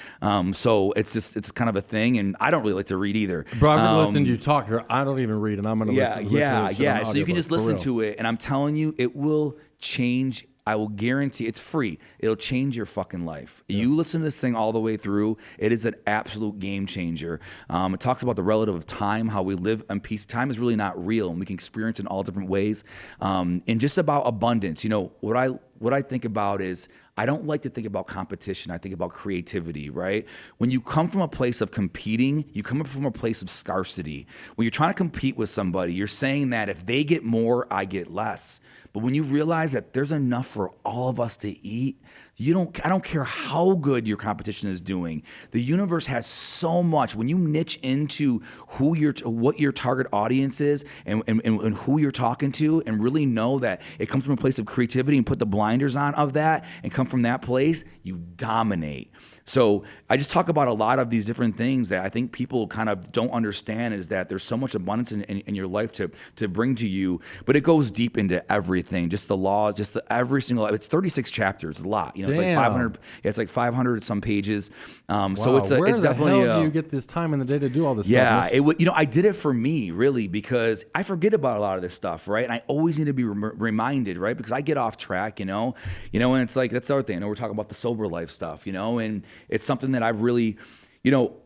So it's kind of a thing. And I don't really like to read either. Bro, I've been listening to you talk here. I don't even read, and I'm going to listen to this So you can just listen to it. And I'm telling you, it will change. I will guarantee it's free. It'll change your fucking life. Yeah. You listen to this thing all the way through. It is an absolute game changer. It talks about the relative of time, how we live in peace. Time is really not real, and we can experience it in all different ways. And just about abundance. You know, what I think about is I don't like to think about competition. I think about creativity, right? When you come from a place of competing, you come from a place of scarcity. When you're trying to compete with somebody, you're saying that if they get more, I get less. But when you realize that there's enough for all of us to eat, I don't care how good your competition is doing. The universe has so much. When you niche into what your target audience is and who you're talking to, and really know that it comes from a place of creativity and put the blinders on of that and come from that place, you dominate. So I just talk about a lot of these different things that I think people kind of don't understand, is that there's so much abundance in your life to bring to you, but it goes deep into everything, just the laws, just every single, it's 36 chapters, it's a lot, you know, it's like 500, it's like 500 some pages. So it's definitely, where the hell do you get this time in the day to do all this stuff? Yeah, you know, I did it for me, really, because I forget about a lot of this stuff, right? And I always need to be reminded, right? Because I get off track, you know, and it's like, that's the other thing. I know we're talking about the sober life stuff, you know, and it's something that I've really, you know,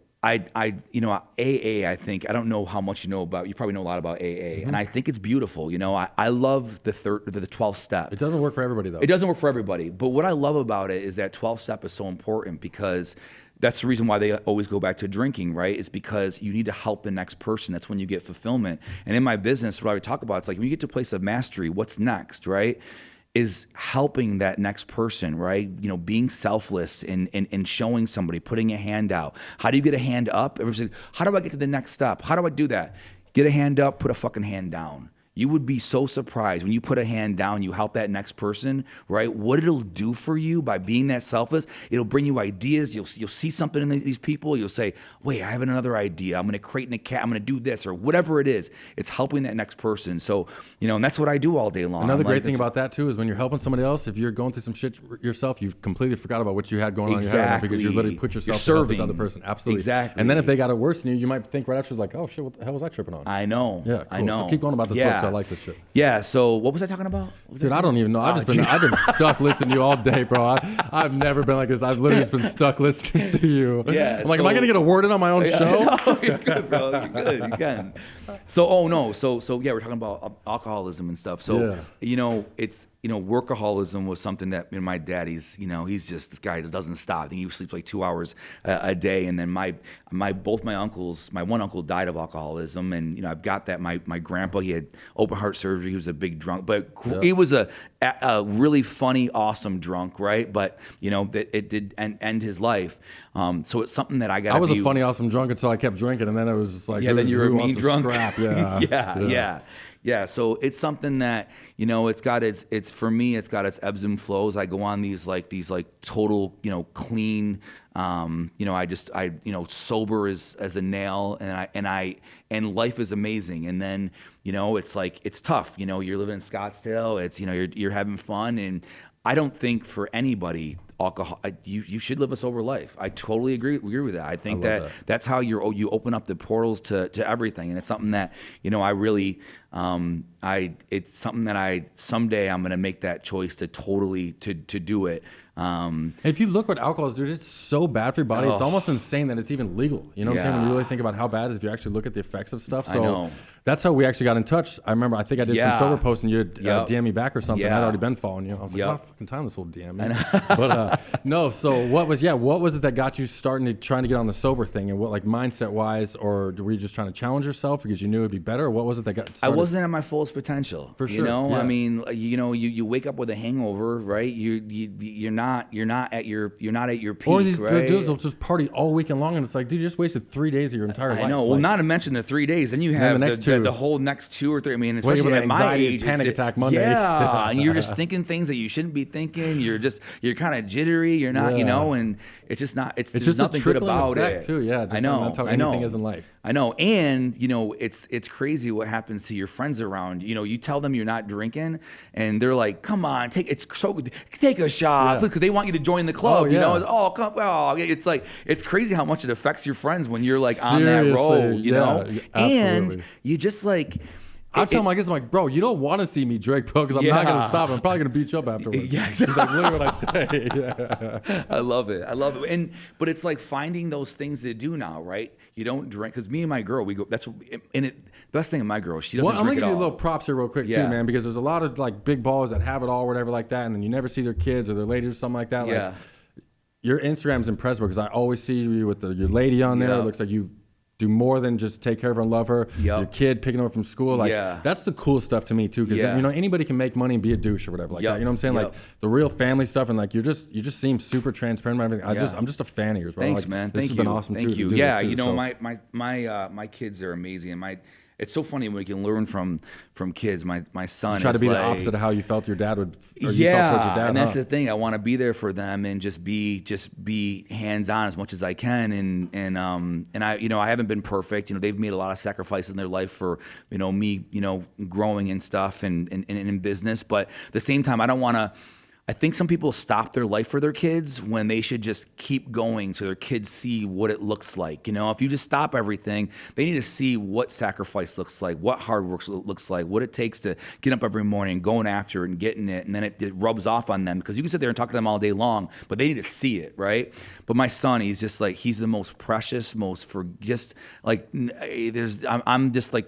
you know, AA, I think, I don't know how much you know about, you probably know a lot about AA, and I think it's beautiful. You know, I love the 12th step. It doesn't work for everybody, though. It doesn't work for everybody. But what I love about it is that 12th step is so important, because that's the reason why they always go back to drinking, right? Is because you need to help the next person. That's when you get fulfillment. And in my business, what I would talk about, it's like when you get to a place of mastery, what's next, right? Is helping that next person, right? You know, being selfless and showing somebody, putting a hand out. How do you get a hand up? Everybody's like, how do I get to the next step? How do I do that? Get a hand up, put a fucking hand down. You would be so surprised when you put a hand down, you help that next person, right? What it'll do for you by being that selfless, it'll bring you ideas. You'll see something in these people. You'll say, wait, I have another idea. I'm going to create a cat. I'm going to do this, or whatever it is. It's helping that next person. So, you know, and that's what I do all day long. Another great thing about that too is when you're helping somebody else, if you're going through some shit yourself, you've completely forgot about what you had going on in your head, because you literally put yourself to help this other person. Absolutely. Exactly. And then if they got it worse than you might think right after, like, oh shit, what the hell was I tripping on? I know. Yeah, cool. I know. So keep going about this book, 'cause I like this shit. Yeah, so what was I talking about? Dude, I don't even know. I've been stuck listening to you all day, bro. I've never been like this. I've literally just been stuck listening to you. Yeah. I'm like, am I gonna get a word in on my own show? No, you're good, bro. You're good. You can. So, yeah, we're talking about alcoholism and stuff. So, you know, it's, you know, workaholism was something that, you know, my daddy's, you know, he's just this guy that doesn't stop. I think he sleeps like 2 hours a day. And then both my uncles, my one uncle died of alcoholism, and, you know, I've got that. My grandpa, he had open heart surgery. He was a big drunk, but he was a really funny, awesome drunk, right? But, you know, it did end his life. So it's something that I got. I was a funny, awesome drunk until I kept drinking, and then it was just like, then you're a mean drunk. Scrap. Yeah. So it's something that, you know, it's for me, it's got its ebbs and flows. I go on these total, you know, clean, you know, I you know, sober as a nail, and life is amazing. And then, you know, it's like, it's tough. You know, you're living in Scottsdale. It's, you know, you're having fun. And I don't think for anybody, alcohol, you should live a sober life. I totally agree with that. I think that's how you open up the portals to everything. And it's something that, you know, I really, it's something that someday I'm going to make that choice to totally to do it. If you look what alcohol is, dude, it's so bad for your body. It's almost insane that it's even legal. You know what I'm saying? When you really think about how bad it is, if you actually look at the effects of stuff. So I know. That's how we actually got in touch. I remember, I think I did some sober posts, and you had DM me back or something. I'd already been following you. I was like, what fucking time this whole DM me? But no, so what was it that got you trying to get on the sober thing, and what, like, mindset wise, or were you just trying to challenge yourself because you knew it'd be better, or what was it that got started? I wasn't at my fullest potential. For sure. You know, yeah. I mean, you know, you wake up with a hangover, right? You're not at your peak, or these right? dudes will just party all weekend long, and it's like, dude, you just wasted 3 days of your entire life. I know. Well, not to mention the 3 days, then you have the whole next 2 or 3. I mean, especially at my age, panic attack Monday. Yeah, and you're just thinking things that you shouldn't be thinking. You're kind of jittery. You're not, you know, and it's just not. It's just nothing good about it. Too. Yeah, I know. That's how anything is in life. I know, and you know, it's crazy what happens to your friends around. You know, you tell them you're not drinking, and they're like, "Come on, take a shot," because they want you to join the club. You know, it's like, it's crazy how much it affects your friends when you're like on that road. You know, and you just like. I'll tell him, I guess, I'm like, bro, you don't want to see me drink, bro, because I'm not going to stop. I'm probably going to beat you up afterwards. Yeah, exactly. He's like, literally what I say. Yeah. I love it. But it's like finding those things to do now, right? You don't drink, because me and my girl, we go. Best thing of my girl, she doesn't drink at all. I'm gonna give you a little props here real quick too, man, because there's a lot of like big ballers that have it all, or whatever like that, and then you never see their kids or their ladies or something like that. Yeah. Like, your Instagram's impressive, because I always see you with your lady on there. It looks like you do more than just take care of her and love her. Your kid picking her up from school, like that's the cool stuff to me too, because you know, anybody can make money and be a douche or whatever like that. You know what I'm saying? Like the real family stuff, and like you just seem super transparent about everything. I'm just a fan of yours, bro. Thanks, like, man. This has been awesome. Thank too, you. To do Yeah, this too, you know, my kids are amazing. It's so funny when we can learn from kids. My son Try is to be like, the opposite of how you felt your dad would, or you felt towards your dad. And that's the thing. I want to be there for them and just be hands on as much as I can. And I I haven't been perfect. They've made a lot of sacrifices in their life for me growing and stuff and in business. But at the same time, I don't want to. I think some people stop their life for their kids when they should just keep going so their kids see what it looks like. If you just stop everything, they need to see what sacrifice looks like, what hard work looks like, what it takes to get up every morning, going after it and getting it, and then it rubs off on them because you can sit there and talk to them all day long, but they need to see it, right? But my son, he's just like, he's the most precious, I'm just like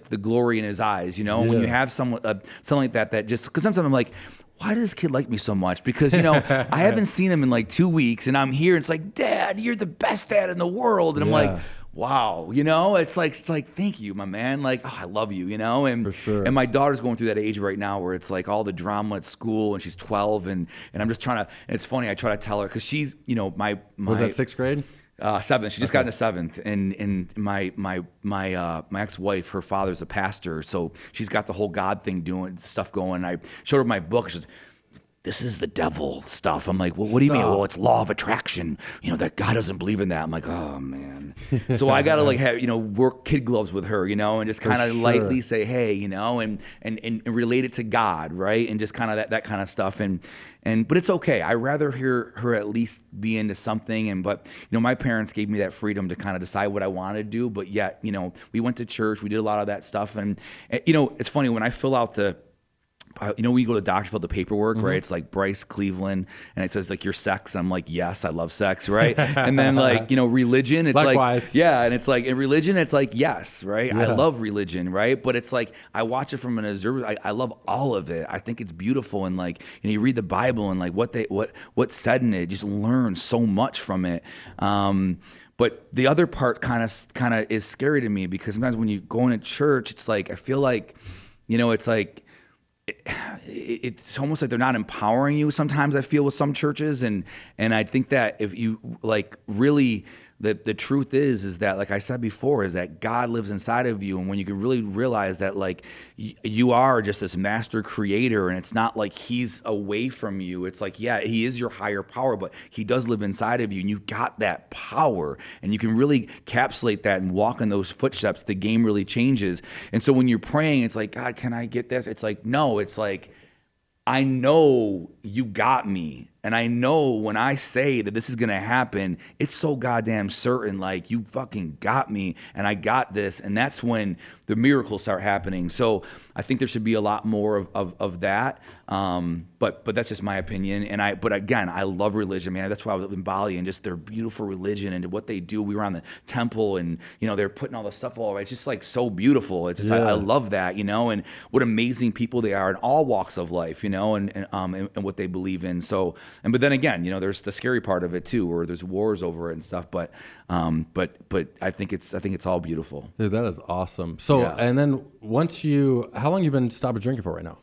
the glory in his eyes, When you have something like that just, because sometimes I'm like, why does this kid like me so much? Because, I haven't seen him in like 2 weeks and I'm here and it's like, Dad, you're the best dad in the world. And I'm like, wow, it's like, thank you, my man. Like, oh, I love you, And, for sure. And my daughter's going through that age right now where it's like all the drama at school and she's 12 and I'm just trying to, and it's funny, I try to tell her because she's, my. Was that 6th grade? 7th. She just got into 7th, and my ex-wife, her father's a pastor, so she's got the whole God thing stuff going. I showed her my book. She says, "This is the devil stuff." I'm like, "Well, what do you mean?" "Well, it's law of attraction. That God doesn't believe in that." I'm like, "Oh man." So I gotta work kid gloves with her, and just kind of lightly say, "Hey," and relate it to God, right? And just kind of that kind of stuff. But it's okay. I rather hear her at least be into something. But my parents gave me that freedom to kind of decide what I wanted to do. But yet, we went to church. We did a lot of that stuff. And it's funny when I fill out the. We go to the doctor, fill out the paperwork, right? It's like Bryce Cleveland, and it says like your sex. And I'm like, yes, I love sex, right? And then like religion, it's likewise. Like and it's like in religion, it's like yes, right? Yeah. I love religion, right? But it's like I watch it from an observer. I love all of it. I think it's beautiful, and like you read the Bible and like what's said in it, just learn so much from it. But the other part kind of is scary to me because sometimes when you go into church, it's like I feel like it's like. It's almost like they're not empowering you sometimes, I feel, with some churches. And I think that if you like really the truth is that, like I said before, is that God lives inside of you. And when you can really realize that like you are just this master creator and it's not like he's away from you. It's like, yeah, he is your higher power, but he does live inside of you and you've got that power and you can really encapsulate that and walk in those footsteps. The game really changes. And so when you're praying, it's like, God, can I get this? It's like, no, it's like, I know you got me. And I know when I say that this is going to happen, it's so goddamn certain, like you fucking got me and I got this. And that's when the miracles start happening. So I think there should be a lot more of that. But that's just my opinion. But again, I love religion, man. That's why I was in Bali and just their beautiful religion and what they do. We were on the temple and, they're putting all the stuff all over. It's just like so beautiful. It's just, I love that, and what amazing people they are in all walks of life, and what they believe in. So, but then again, there's the scary part of it too, where there's wars over it and stuff. But I think it's all beautiful. Dude, that is awesome. So, and then how long you been stopping drinking for right now?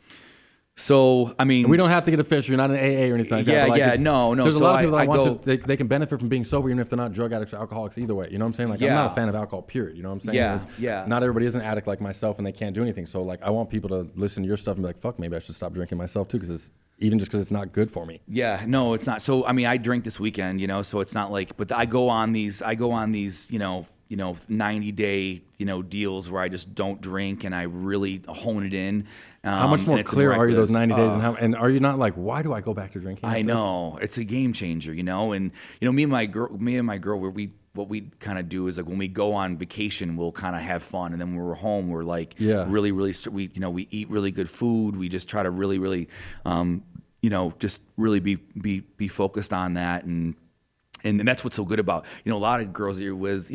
So, I mean, and we don't have to get official. You're not an AA or anything like that. Like no. There's a lot of people that they can benefit from being sober, even if they're not drug addicts or alcoholics either way. You know what I'm saying? Like, I'm not a fan of alcohol, period. You know what I'm saying? Yeah. Not everybody is an addict like myself and they can't do anything. So, like, I want people to listen to your stuff and be like, fuck, maybe I should stop drinking myself too, because it's not good for me. Yeah, no, it's not. So, I mean, I drink this weekend, so it's not like, but I go on these, 90-day, deals where I just don't drink and I really hone it in. How much more clear are you those 90 days? And are you not like, why do I go back to drinking? I know. It's a game changer, and, me and my girl, what we kind of do is like when we go on vacation, we'll kind of have fun. And then when we're home, we're like really, really, we eat really good food. We just try to really, really, just really be focused on that. And that's what's so good about, a lot of girls that you're with,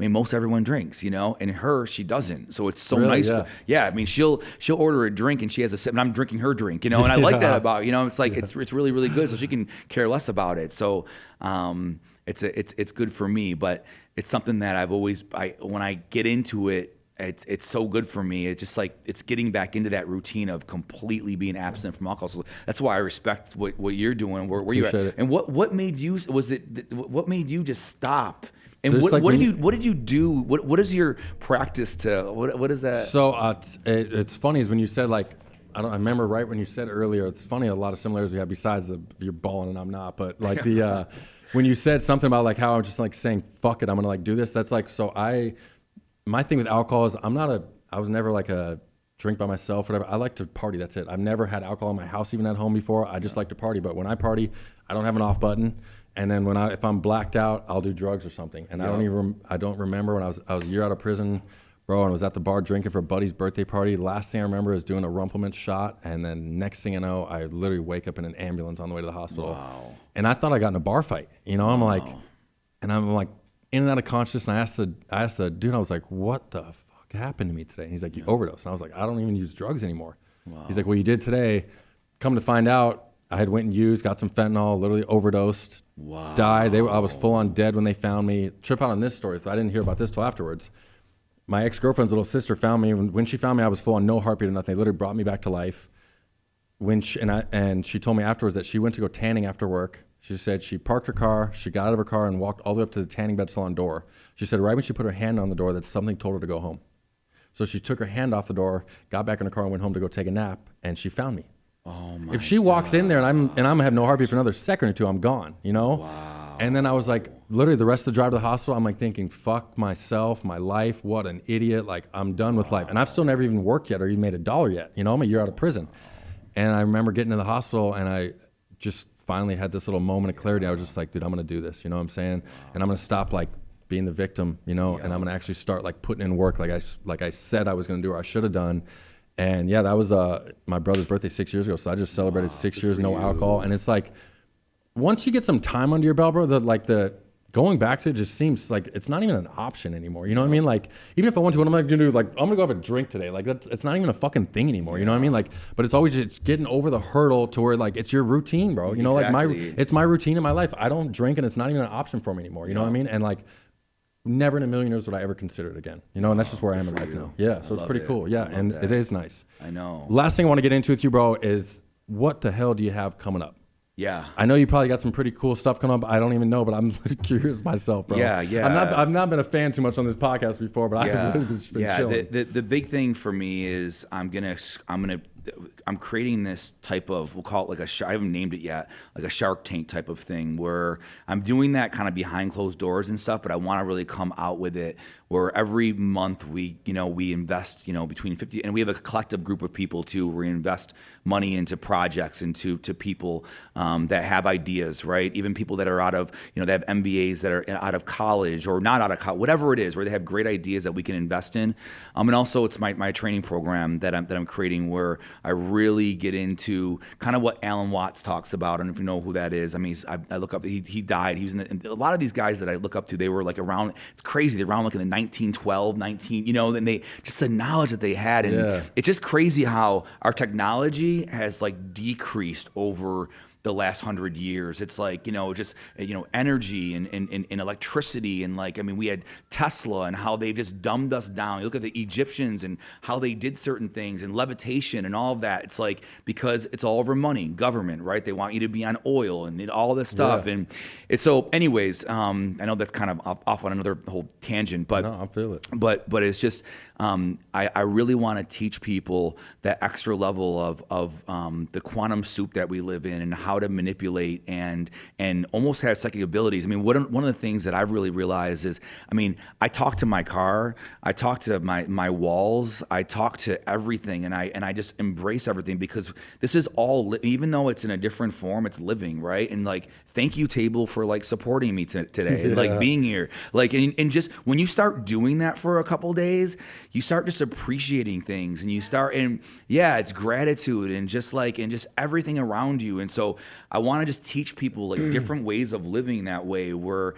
most everyone drinks, and she doesn't. So it's so nice. I mean, she'll order a drink and she has a sip and I'm drinking her drink, and I like that about, it's like, it's really, really good. So she can care less about it. So, it's good for me, but it's something that when I get into it, it's so good for me. It's just like it's getting back into that routine of completely being absent from alcohol. So that's why I respect what you're doing. Where you're at, and what made you just stop And So what did you do? What is your practice to what is that? So it's funny is when you said like I remember right when you said earlier. It's funny a lot of similarities we have besides you're balling and I'm not, but like the when you said something about like how I'm just like saying fuck it, I'm gonna like do this. That's like my thing with alcohol is I was never like a drink by myself, whatever. I like to party. That's it. I've never had alcohol in my house, even at home before. I just like to party. But when I party, I don't have an off button. And then if I'm blacked out, I'll do drugs or something. And I don't remember when I was a year out of prison, bro, and I was at the bar drinking for a buddy's birthday party. Last thing I remember is doing a Rumpelman shot. And then next thing I know, I literally wake up in an ambulance on the way to the hospital. Wow. And I thought I got in a bar fight. I'm like in and out of consciousness. And I asked the dude, I was like, what the fuck happened to me today? And he's like, you overdosed. And I was like, I don't even use drugs anymore. Wow. He's like, well, you did today. Come to find out, I had went and used, got some fentanyl, literally overdosed, died. I was full on dead when they found me. Trip out on this story, so I didn't hear about this till afterwards. My ex-girlfriend's little sister found me. When she found me, I was full on no heartbeat or nothing. They literally brought me back to life. She told me afterwards that she went to go tanning after work. She said she parked her car, she got out of her car and walked all the way up to the tanning bed salon door. She said right when she put her hand on the door that something told her to go home. So she took her hand off the door, got back in her car and went home to go take a nap, and she found me. Oh my If she walks in there and I'm gonna have no heartbeat for another second or two, I'm gone, Wow. And then I was like, literally the rest of the drive to the hospital, I'm like thinking, fuck myself, my life, what an idiot. Like I'm done with life. And I've still never even worked yet or even made $1 yet. I'm a year out of prison. And I remember getting to the hospital and I just finally had this little moment of clarity. I was just like, dude, I'm gonna do this, you know what I'm saying? And I'm gonna stop like being the victim, and I'm gonna actually start like putting in work like I said I was gonna do or I should have done. And yeah, that was my brother's birthday 6 years ago. So I just celebrated 6 years, no alcohol. And it's like, once you get some time under your belt, bro, the going back to it just seems like it's not even an option anymore. You know what I mean? Like, even if I want to, what am I gonna do? Like, I'm gonna go have a drink today. Like, it's not even a fucking thing anymore. You know what I mean? Like, but it's getting over the hurdle to where like it's your routine, bro. Exactly. It's my routine in my life. I don't drink and it's not even an option for me anymore. You know what I mean? And like, never in a million years would I ever consider it again. And that's just where I am in life now. Yeah, so it's pretty cool. Yeah, and it is nice. I know. Last thing I want to get into with you, bro, is what the hell do you have coming up? Yeah. I know you probably got some pretty cool stuff coming up. I don't even know, but I'm curious myself, bro. Yeah. I've not been a fan too much on this podcast before, but I've really just been chilling. The big thing for me is I'm creating this type of, we'll call it like I haven't named it yet, like a Shark Tank type of thing where I'm doing that kind of behind closed doors and stuff, but I want to really come out with it where every month we invest, between 50, and we have a collective group of people too, where we invest money into projects, into people that have ideas, right? Even people that are out of, they have MBAs that are out of college or not out of college, whatever it is, where they have great ideas that we can invest in. And also it's my training program that I'm creating where I really get into kind of what Alan Watts talks about. I don't know if you know who that is. I mean, I look up, he died. He was in a lot of these guys that I look up to, they were like around, it's crazy, they're around like in the 1912, and they, just the knowledge that they had. And it's just crazy how our technology has like decreased over the last 100 years. It's like, energy and electricity. And like, I mean, we had Tesla and how they just dumbed us down. You look at the Egyptians and how they did certain things and levitation and all of that. It's like, because it's all over money, government, right? They want you to be on oil and all this stuff. Yeah. And it's so anyways, I know that's kind of off on another whole tangent, but no, I feel it. But it's just, I really want to teach people that extra level of the quantum soup that we live in and how to manipulate and almost have psychic abilities. I mean, one of the things that I've really realized is, I mean, I talk to my car, I talk to my walls, I talk to everything, and I just embrace everything because this is all, even though it's in a different form, it's living, right? And like, thank you, table, for like supporting me today, and like being here, like, and just when you start doing that for a couple days, you start just appreciating things, and you start, and it's gratitude and just everything around you. And so I want to just teach people like different ways of living that way, where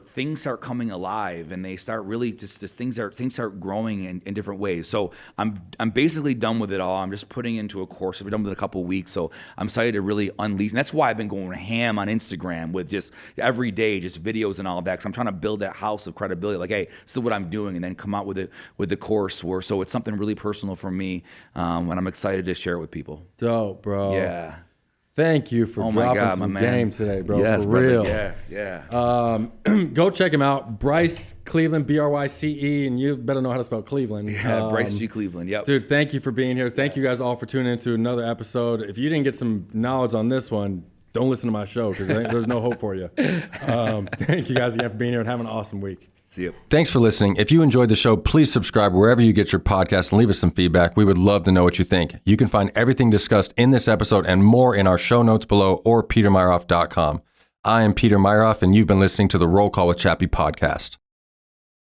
things start coming alive and they start really just things start growing in different ways. So I'm basically done with it all. I'm just putting into a course. We're done with it in a couple of weeks, so I'm excited to really unleash. And that's why I've been going ham on Instagram with just every day, just videos and all of that. Because I'm trying to build that house of credibility. Like, hey, this is what I'm doing, and then come out with the course. So it's something really personal for me, and I'm excited to share it with people. Dope, bro. Yeah. Thank you for Oh my dropping God, my some man. game today, bro. Yes, for brother. real. Yeah. Go check him out. Bryce Cleveland, Bryce, and you better know how to spell Cleveland. Bryce G. Cleveland. Yep. Dude, thank you for being here. Thank you guys all for tuning into another episode. If you didn't get some knowledge on this one, don't listen to my show because there's no hope for you. Thank you guys again for being here and have an awesome week. See you. Thanks for listening. If you enjoyed the show, please subscribe wherever you get your podcast and leave us some feedback. We would love to know what you think. You can find everything discussed in this episode and more in our show notes below or petermeyerhoff.com. I am Peter Meyerhoff, and you've been listening to the Roll Call with Chappie podcast.